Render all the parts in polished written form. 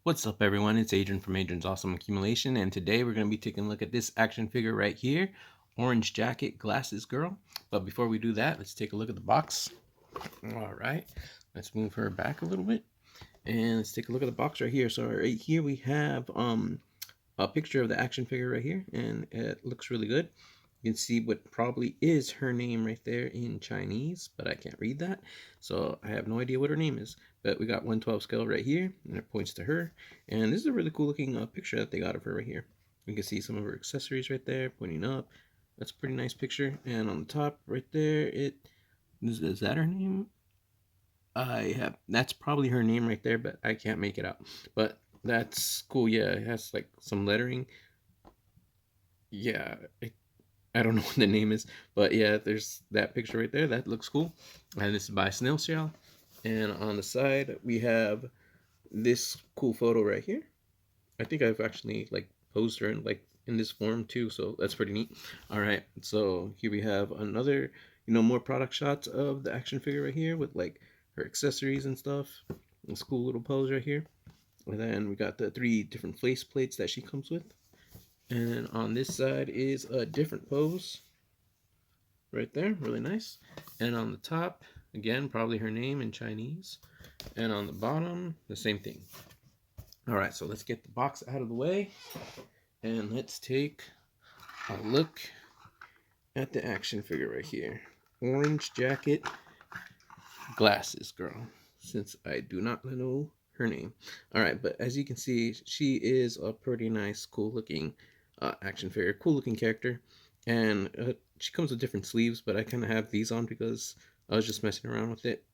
What's up, everyone? It's Adrian from Adrian's Awesome Accumulation, and today we're going to be taking a look at this action figure right here, orange jacket, glasses girl. But before we do that, let's take a look at the box. All right, let's move her back a little bit, and let's take a look at the box right here. So right here we have a picture of the action figure right here, and it looks really good. You can see what probably is her name right there in Chinese, but I can't read that, so I have no idea what her name is. But we got 1/12 scale right here, and it points to her. And this is a really cool looking picture that they got of her right here. You can see some of her accessories right there pointing up. That's a pretty nice picture. And on the top right there, is that her name? That's probably her name right there, but I can't make it out. But that's cool. Yeah, it has like some lettering. Yeah, I don't know what the name is, but yeah, there's that picture right there. That looks cool. And this is by Snail. And on the side, we have this cool photo right here. I think I've actually like posed her in like in this form too, so that's pretty neat. All right, so here we have another, more product shots of the action figure right here with like her accessories and stuff. This cool little pose right here. And then we got the 3 different face plates that she comes with. And on this side is a different pose right there, really nice. And on the top, again, probably her name in Chinese. And on the bottom, the same thing. All right, so let's get the box out of the way and let's take a look at the action figure right here. Orange jacket, glasses girl, since I do not know her name. All right, but as you can see, she is a pretty nice, cool looking action figure, cool looking character. And she comes with different sleeves, but I kind of have these on because I was just messing around with it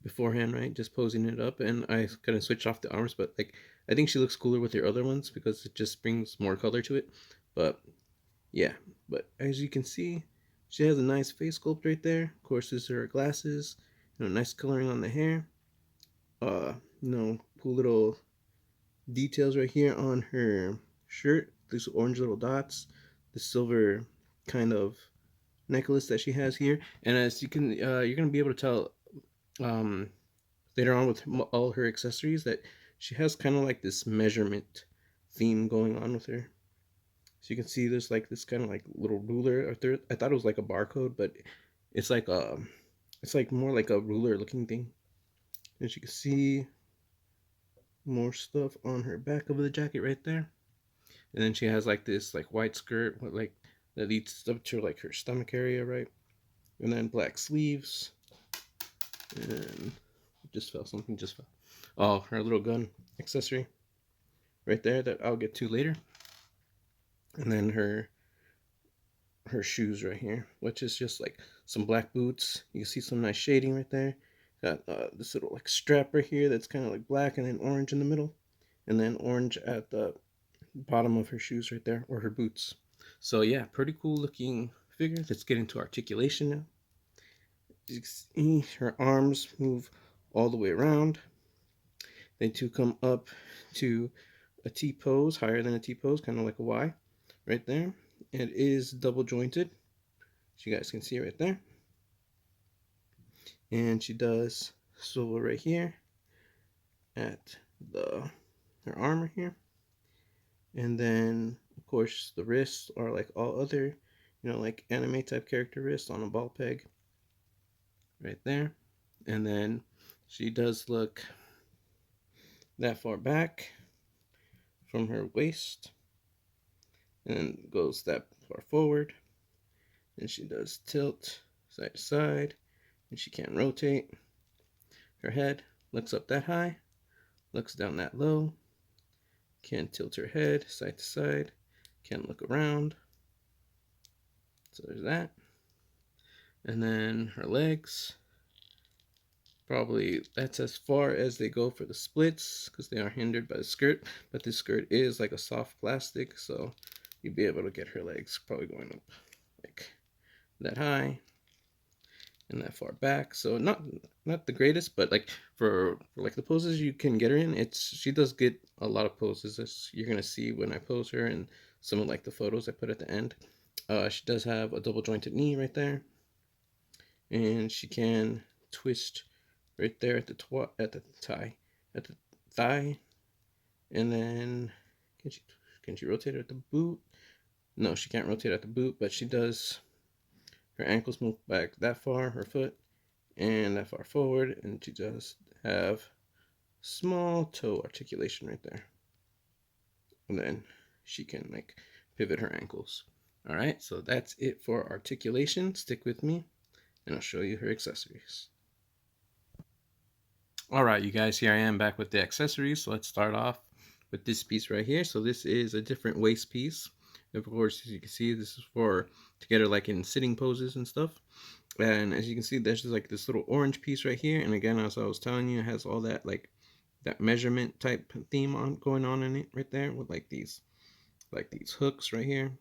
beforehand, right? Just posing it up, and I kind of switched off the arms, but like I think she looks cooler with her other ones because it just brings more color to it. But yeah, but as you can see, she has a nice face sculpt right there. Of course, this are her glasses, nice coloring on the hair. Cool little details right here on her shirt. These orange little dots, the silver kind of necklace that she has here, and as you can, you're gonna be able to tell um, later on with all her accessories that she has kind of like this measurement theme going on with her. So you can see there's like this kind of like little ruler. I thought it was like a barcode, but it's like it's like more like a ruler looking thing. As you can see, more stuff on her back of the jacket right there. And then she has like this like white skirt with like that leads up to like her stomach area, right? And then black sleeves. And just fell. Something just fell. Oh, her little gun accessory right there that I'll get to later. And then her shoes right here, which is just like some black boots. You can see some nice shading right there. Got this little like strap right here that's kind of like black and then orange in the middle, and then orange at the bottom of her shoes right there, or her boots. So yeah, pretty cool looking figure. Let's get into articulation now. You can see her arms move all the way around. They too come up to a T pose, higher than a T pose, kind of like a Y right there. It is double jointed, so you guys can see right there. And she does swivel right here at her armor here. And then of course the wrists are like all other, like anime type character wrists on a ball peg right there. And then she does look that far back from her waist and goes that far forward. And she does tilt side to side, and she can't rotate. Her head looks up that high, looks down that low, can tilt her head side to side, can look around. So there's that. And then her legs, probably that's as far as they go for the splits because they are hindered by the skirt. But this skirt is like a soft plastic, so you'd be able to get her legs probably going up like that high and that far back. So not the greatest, but like for like the poses you can get her in, she does get a lot of poses, as you're gonna see when I pose her and some of like the photos I put at the end. She does have a double jointed knee right there, and she can twist right there at the thigh, And then can she rotate at the boot? No, she can't rotate at the boot, but she does. Her ankles move back that far, her foot, and that far forward, and she does have small toe articulation right there. And then she can like pivot her ankles. All right, so that's it for articulation. Stick with me and I'll show you her accessories. All right, you guys, here I am back with the accessories. So let's start off with this piece right here. So this is a different waist piece. Of course, as you can see, this is for to get her like in sitting poses and stuff. And as you can see, there's just like this little orange piece right here. And again, as I was telling you, it has all that like that measurement type theme on going on in it right there with like these hooks right here,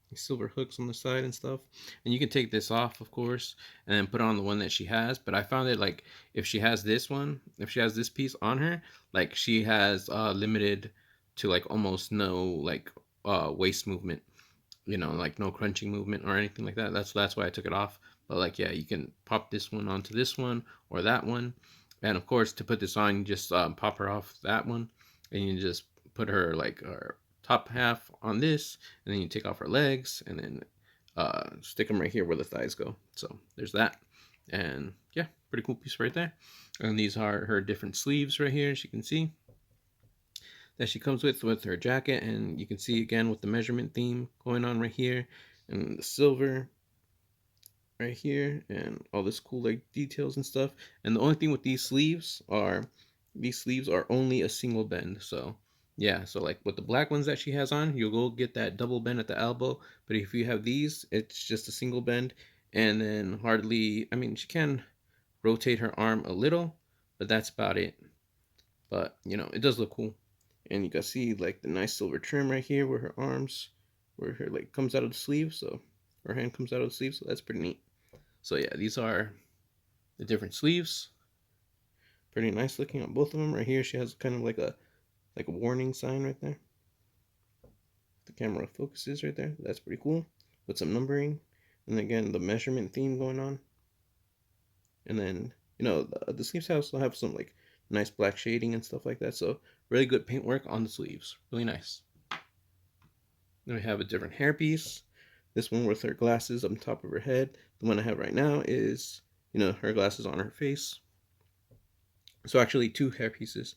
these silver hooks on the side and stuff. And you can take this off, of course, and then put on the one that she has. But I found it like if she has this one, if she has this piece on her, like she has limited to like almost no like waist movement, you know, like no crunching movement or anything like that. That's why I took it off. But like, yeah, you can pop this one onto this one or that one. And of course, to put this on, you just pop her off that one, and you just put her like her top half on this, and then you take off her legs, and then stick them right here where the thighs go. So there's that, and yeah, pretty cool piece right there. And these are her different sleeves right here, as you can see, that she comes with her jacket, and you can see again with the measurement theme going on right here, and the silver right here, and all this cool like details and stuff. And the only thing with these sleeves are only a single bend. So yeah, so like with the black ones that she has on, you'll go get that double bend at the elbow, but if you have these, it's just a single bend. And then hardly, I mean, she can rotate her arm a little, but that's about it. But you know, it does look cool. And you can see like the nice silver trim right here where her arms, where her like comes out of the sleeve. So her hand comes out of the sleeve, so that's pretty neat. So yeah, these are the different sleeves. Pretty nice looking on both of them. Right here, she has kind of like a warning sign right there. The camera focuses right there. That's pretty cool. With some numbering, and again the measurement theme going on. And then you know the sleeves also have some like nice black shading and stuff like that. So really good paintwork on the sleeves. Really nice. Then we have a different hairpiece. This one with her glasses on top of her head. The one I have right now is, you know, her glasses on her face. So actually two hair pieces.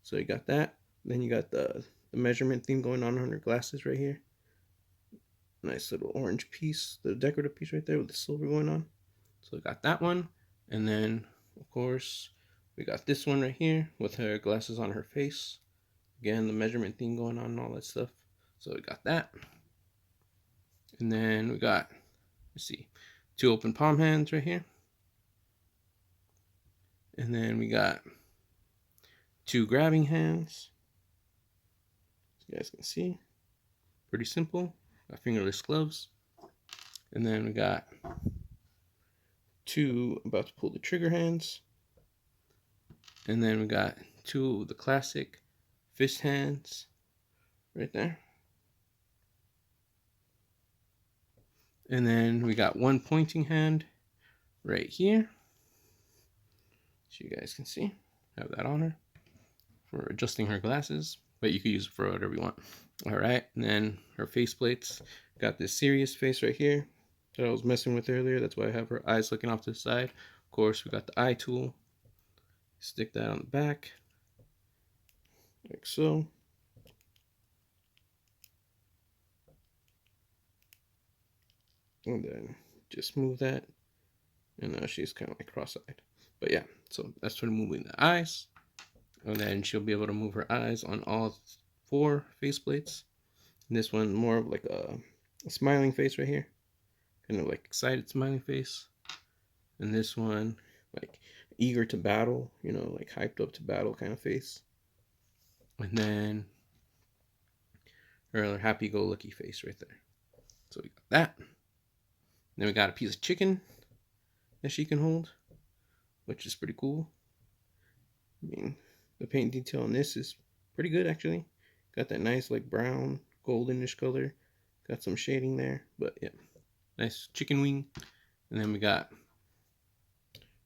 So you got that. Then you got the measurement theme going on her glasses right here. Nice little orange piece, the decorative piece right there with the silver going on. So we got that one. And then, of course, we got this one right here with her glasses on her face. Again, the measurement theme going on and all that stuff. So we got that. And then we got, let's see, two open palm hands right here. And then we got two grabbing hands. As you guys can see, pretty simple. Got fingerless gloves. And then we got two about to pull the trigger hands. And then we got two of the classic fist hands right there. And then we got one pointing hand right here. So you guys can see, have that on her for adjusting her glasses, but you can use it for whatever you want. All right, and then her face plates. Got this serious face right here that I was messing with earlier. That's why I have her eyes looking off to the side. Of course, we got the eye tool. Stick that on the back, like so. And then just move that. And now she's kind of like cross-eyed. But yeah, so that's for moving the eyes. And then she'll be able to move her eyes on all four faceplates. And this one more of like a smiling face right here. Kind of like excited smiling face. And this one, like eager to battle, you know, like hyped up to battle kind of face. And then her happy-go-lucky face right there. So we got that. Then we got a piece of chicken that she can hold, which is pretty cool. I mean, the paint detail on this is pretty good actually. Got that nice like brown, goldenish color. Got some shading there, but yeah, nice chicken wing. And then we got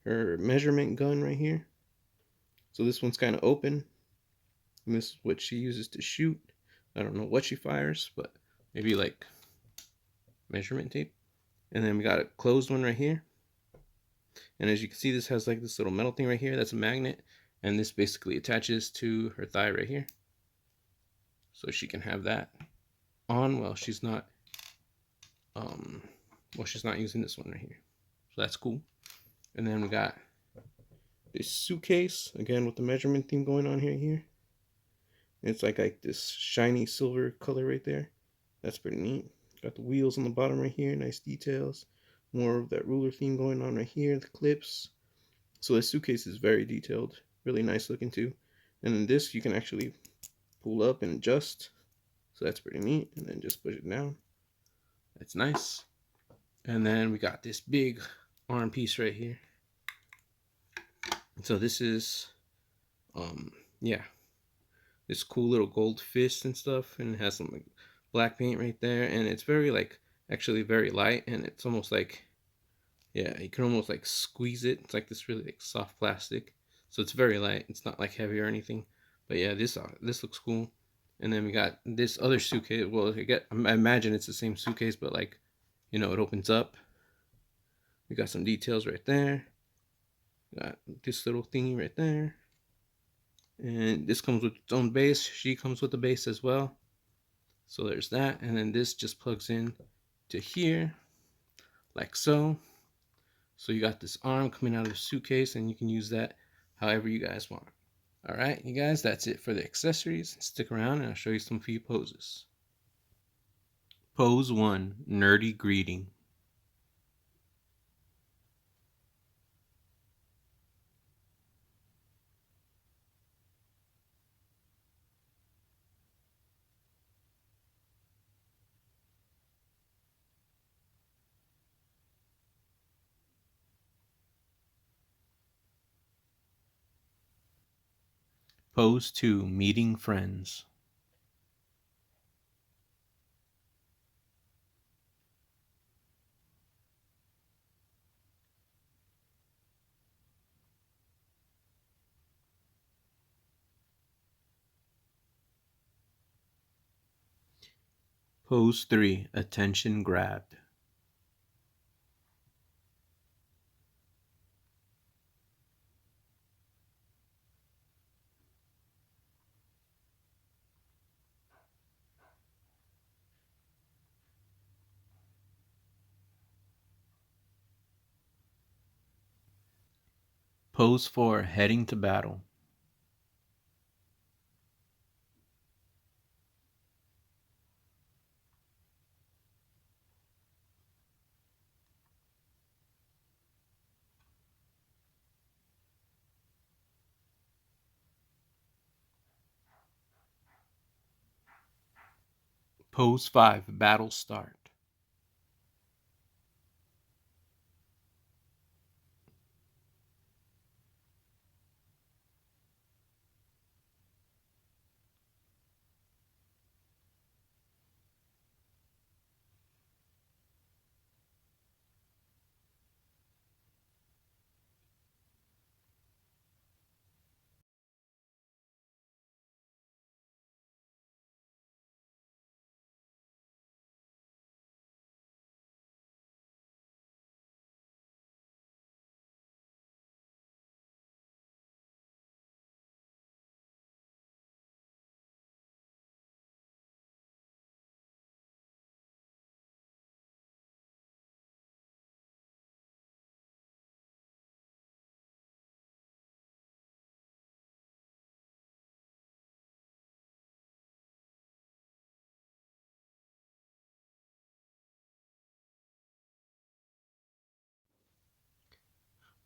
her measurement gun right here. So this one's kind of open. And this is what she uses to shoot. I don't know what she fires, but maybe like measurement tape. And then we got a closed one right here. And as you can see, this has like this little metal thing right here. That's a magnet. And this basically attaches to her thigh right here. So she can have that on while she's not using this one right here. So that's cool. And then we got this suitcase again with the measurement theme going on here. It's like this shiny silver color right there. That's pretty neat. Got the wheels on the bottom right here, nice details. More of that ruler theme going on right here, the clips. So this suitcase is very detailed, really nice looking too. And then this you can actually pull up and adjust. So that's pretty neat. And then just push it down. That's nice. And then we got this big arm piece right here. So this is, yeah, this cool little gold fist and stuff, and it has some like black paint right there, and it's very like actually very light, and it's almost like, yeah, you can almost like squeeze it. It's like this really like soft plastic, so it's very light. It's not like heavy or anything, but yeah, this looks cool. And then we got this other suitcase. Well, I imagine it's the same suitcase, but like, you know, it opens up. We got some details right there. Got this little thingy right there. And this comes with its own base. She comes with the base as well. So there's that. And then this just plugs in to here, like so. So you got this arm coming out of the suitcase, and you can use that however you guys want. All right, you guys, that's it for the accessories. Stick around and I'll show you some few poses. Pose 1, nerdy greeting. Pose 2, meeting friends. Pose 3, attention grabbed. Pose 4, heading to battle. Pose 5, battle start.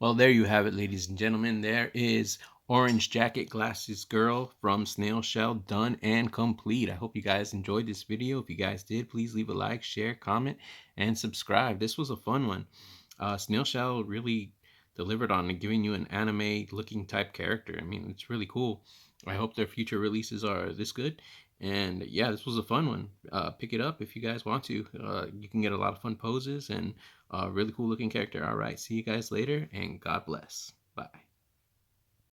Well, there you have it, ladies and gentlemen. There is Orange Jacket Glasses Girl from Snail Shell, done and complete. I hope you guys enjoyed this video. If you guys did, please leave a like, share, comment, and subscribe. This was a fun one. Snail Shell really delivered on giving you an anime-looking type character. I mean, it's really cool. I hope their future releases are this good. And yeah, this was a fun one. Pick it up if you guys want to. You can get a lot of fun poses and really cool looking character. All right, see you guys later, and God bless. Bye.